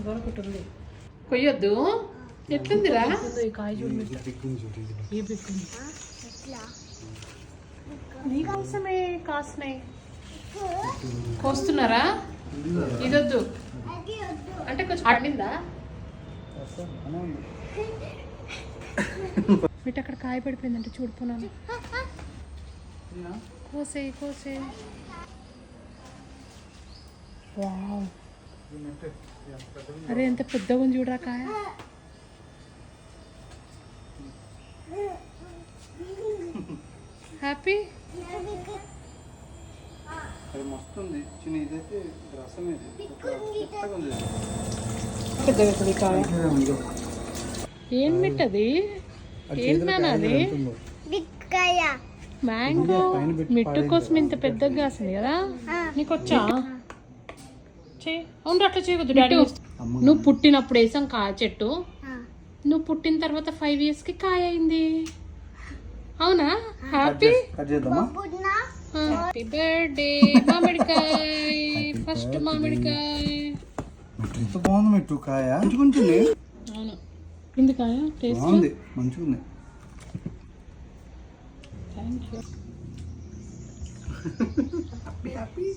వరకు ఒకటి ఉంది. కొయ్యొద్దు. ఎట్లుందిరా ఈ కాయ చూడండి ఏ పెట్టుకుంది నీకోసమే కాస్తున్నాయి. కోస్తున్నారా? ఇదొద్దు అంటే కొంచెం పండిందా? బిడ్డ అక్కడ కాయ పడిపోయిందంటే చూడిపోనాను. కోసే కోసే. వావ్, అరే ఎంత పెద్దగా ఉంది చూడరా కాయ. హ్యాపీ ఏం మిట్టది? ఏంటి నాన్న అది? మ్యాంగో మిట్టు కోసం ఇంత పెద్దగా కాసింది కదా. నీకు వచ్చా? అవును అట్లా చేయవద్దు డాడీ. నువ్వు పుట్టినప్పుడు వేసాం కాయ చెట్టు, నువ్వు పుట్టిన తర్వాత 5 years కి కాయ అయింది. అవునా? హ్యాపీ హ్యాపీ బర్త్డే మామిడికాయ. ఫస్ట్ మామిడికాయ. బాగుంది మిట్టు కాయ. మంచిగుంటుంది. అవును ఉంది కాయ. టేస్ట్ బాగుంది, మంచిగుంది. Thank you. Happy happy.